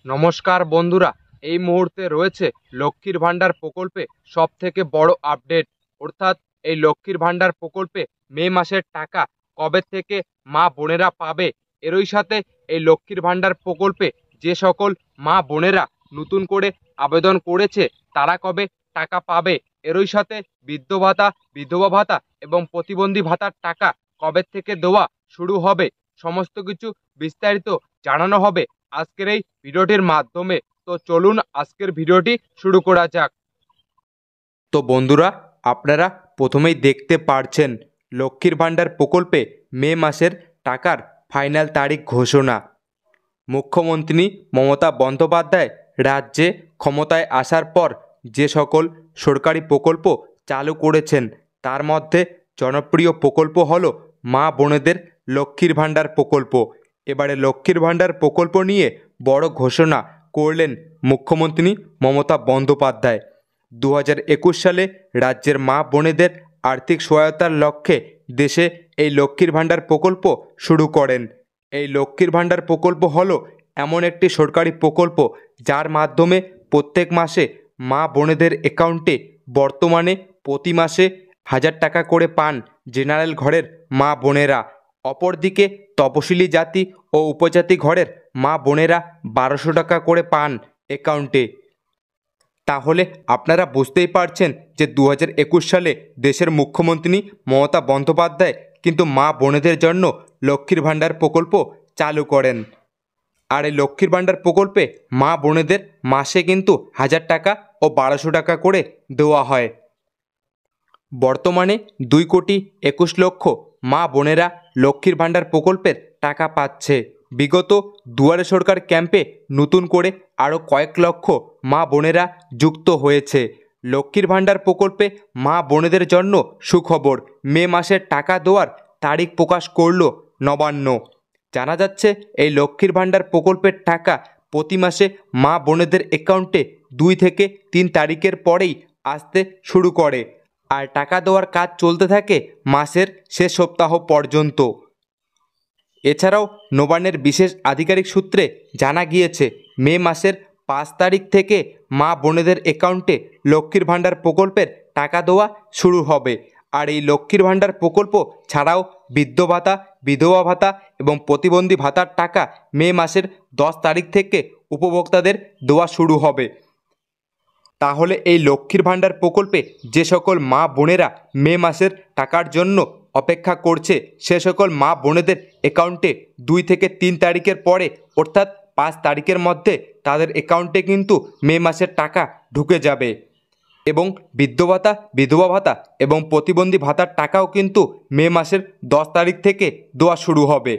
নমস্কার বন্ধুরা, এই মুহূর্তে রয়েছে লক্ষ্মীর ভান্ডার প্রকল্পে সবথেকে বড় আপডেট। অর্থাৎ এই লক্ষ্মীর ভান্ডার প্রকল্পে মে মাসের টাকা কবে থেকে মা বোনেরা পাবে। এরই সাথে এই লক্ষ্মীর ভান্ডার প্রকল্পে যে সকল মা বোনেরা নতুন করে আবেদন করেছে তারা কবে টাকা পাবে। এরই সাথে বৃদ্ধ ভাতা, বিধবা ভাতা এবং প্রতিবন্ধী ভাতার টাকা কবে থেকে দেওয়া শুরু হবে, সমস্ত কিছু বিস্তারিত জানানো হবে আজকের এই ভিডিওটির মাধ্যমে। তো চলুন আজকের ভিডিওটি শুরু করা যাক। তো বন্ধুরা, আপনারা প্রথমেই দেখতে পারছেন লক্ষ্মীর ভান্ডার প্রকল্পে মে মাসের টাকার ফাইনাল তারিখ ঘোষণা। মুখ্যমন্ত্রী মমতা বন্দ্যোপাধ্যায় রাজ্যে ক্ষমতায় আসার পর যে সকল সরকারি প্রকল্প চালু করেছেন তার মধ্যে জনপ্রিয় প্রকল্প হলো মা বোনেদের লক্ষ্মীর ভান্ডার প্রকল্প। এবারে লক্ষ্মীর ভান্ডার প্রকল্প নিয়ে বড় ঘোষণা করলেন মুখ্যমন্ত্রী মমতা বন্দ্যোপাধ্যায়। 2021 সালে রাজ্যের মা বোনেদের আর্থিক সহায়তার লক্ষ্যে দেশে এই লক্ষ্মীর ভান্ডার প্রকল্প শুরু করেন। এই লক্ষ্মীর ভান্ডার প্রকল্প হলো এমন একটি সরকারি প্রকল্প যার মাধ্যমে প্রত্যেক মাসে মা বোনেদের অ্যাকাউন্টে বর্তমানে প্রতি মাসে 1000 টাকা করে পান জেনারেল ঘরের মা বোনেরা। অপরদিকে তপশিলি জাতি ও উপজাতি ঘরের মা বোনেরা 1200 টাকা করে পান অ্যাকাউন্টে। তাহলে আপনারা বুঝতেই পারছেন যে 2021 সালে দেশের মুখ্যমন্ত্রী মমতা বন্দ্যোপাধ্যায় কিন্তু মা বোনেদের জন্য লক্ষ্মীর ভান্ডার প্রকল্প চালু করেন। আর এই লক্ষ্মীর ভান্ডার প্রকল্পে মা বোনেদের মাসে কিন্তু 1000 টাকা ও 1200 টাকা করে দেওয়া হয়। বর্তমানে 2,21,00,000 মা বোনেরা লক্ষ্মীর ভান্ডার প্রকল্পের টাকা পাচ্ছে। বিগত দুয়ারে সরকার ক্যাম্পে নতুন করে আরও কয়েক লক্ষ মা বোনেরা যুক্ত হয়েছে। লক্ষ্মীর ভান্ডার প্রকল্পে মা বোনেদের জন্য সুখবর, মে মাসের টাকা দেওয়ার তারিখ প্রকাশ করল নবান্ন। জানা যাচ্ছে এই লক্ষ্মীর ভান্ডার প্রকল্পের টাকা প্রতি মাসে মা বোনেদের অ্যাকাউন্টে 2 থেকে 3 তারিখের পরেই আসতে শুরু করে, আর টাকা দেওয়ার কাজ চলতে থাকে মাসের শেষ সপ্তাহ পর্যন্ত। এছাড়াও নবান্নের বিশেষ আধিকারিক সূত্রে জানা গিয়েছে মে মাসের 5 তারিখ থেকে মা বোনেদের অ্যাকাউন্টে লক্ষ্মীর ভান্ডার প্রকল্পের টাকা দেওয়া শুরু হবে। আর এই লক্ষ্মীর ভান্ডার প্রকল্প ছাড়াও বৃদ্ধ ভাতা, বিধবা ভাতা এবং প্রতিবন্ধী ভাতার টাকা মে মাসের 10 তারিখ থেকে উপভোক্তাদের দেওয়া শুরু হবে। তাহলে এই লক্ষ্মীর ভান্ডার প্রকল্পে যে সকল মা বোনেরা মে মাসের টাকার জন্য অপেক্ষা করছে সে সকল মা বোনেদের অ্যাকাউন্টে 2 থেকে 3 তারিখের পরে অর্থাৎ 5 তারিখের মধ্যে তাদের অ্যাকাউন্টে কিন্তু মে মাসের টাকা ঢুকে যাবে। এবং বৃদ্ধ ভাতা, বিধবা ভাতা এবং প্রতিবন্ধী ভাতার টাকাও কিন্তু মে মাসের 10 তারিখ থেকে দেওয়া শুরু হবে।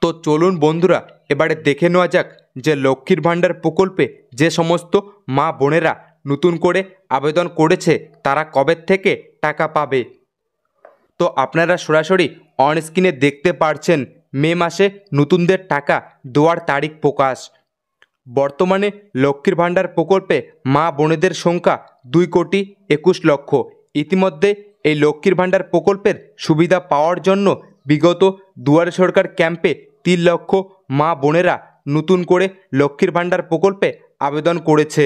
তো চলুন বন্ধুরা, এবারে দেখে নেওয়া যাক যে লক্ষ্মীর ভান্ডার প্রকল্পে যে সমস্ত মা বোনেরা নতুন করে আবেদন করেছে তারা কবে থেকে টাকা পাবে। তো আপনারা সরাসরি অন স্ক্রিনে দেখতে পারছেন মে মাসে নতুনদের টাকা দেওয়ার তারিখ প্রকাশ। বর্তমানে লক্ষ্মীর ভান্ডার প্রকল্পে মা বোনেদের সংখ্যা 2,21,00,000। ইতিমধ্যে এই লক্ষ্মীর ভান্ডার প্রকল্পের সুবিধা পাওয়ার জন্য বিগত দুয়ারে সরকার ক্যাম্পে 3 লক্ষ মা বোনেরা নতুন করে লক্ষ্মীর ভান্ডার প্রকল্পে আবেদন করেছে।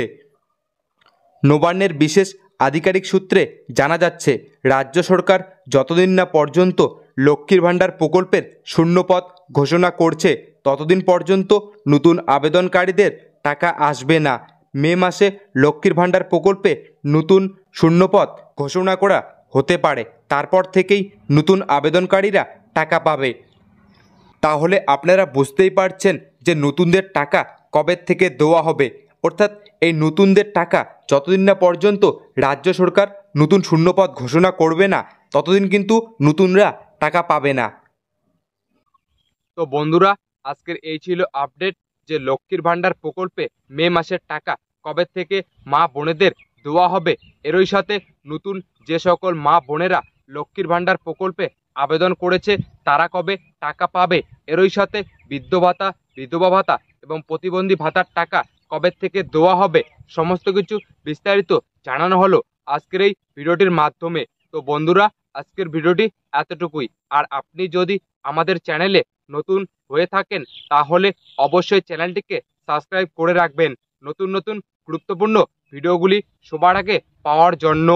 নবান্নের বিশেষ আধিকারিক সূত্রে জানা যাচ্ছে রাজ্য সরকার যতদিন না পর্যন্ত লক্ষ্মীর ভান্ডার প্রকল্পের শূন্যপদ ঘোষণা করছে ততদিন পর্যন্ত নতুন আবেদনকারীদের টাকা আসবে না। মে মাসে লক্ষ্মীর ভান্ডার প্রকল্পে নতুন শূন্যপদ ঘোষণা করা হতে পারে, তারপর থেকেই নতুন আবেদনকারীরা টাকা পাবে। তাহলে আপনারা বুঝতেই পারছেন যে নতুনদের টাকা কবে থেকে দেওয়া হবে। অর্থাৎ এই নতুনদের টাকা যতদিন না পর্যন্ত রাজ্য সরকার নতুন শূন্যপদ ঘোষণা করবে না ততদিন কিন্তু নতুনরা টাকা পাবে না। তো বন্ধুরা, আজকের এই ছিল আপডেট যে লক্ষ্মীর ভান্ডার প্রকল্পে মে মাসের টাকা কবে থেকে মা বোনেদের দেওয়া হবে। এরই সাথে নতুন যে সকল মা বোনেরা লক্ষ্মীর ভান্ডার প্রকল্পে আবেদন করেছে তারা কবে টাকা পাবে। এরই সাথে বৃদ্ধ ভাতা, বিধবা ভাতা এবং প্রতিবন্ধী ভাতার টাকা কবে থেকে দেওয়া হবে, সমস্ত কিছু বিস্তারিত জানানো হলো আজকের এই ভিডিওটির মাধ্যমে। তো বন্ধুরা, আজকের ভিডিওটি এতটুকুই। আর আপনি যদি আমাদের চ্যানেলে নতুন হয়ে থাকেন তাহলে অবশ্যই চ্যানেলটিকে সাবস্ক্রাইব করে রাখবেন নতুন নতুন গুরুত্বপূর্ণ ভিডিওগুলি সবার আগে পাওয়ার জন্য।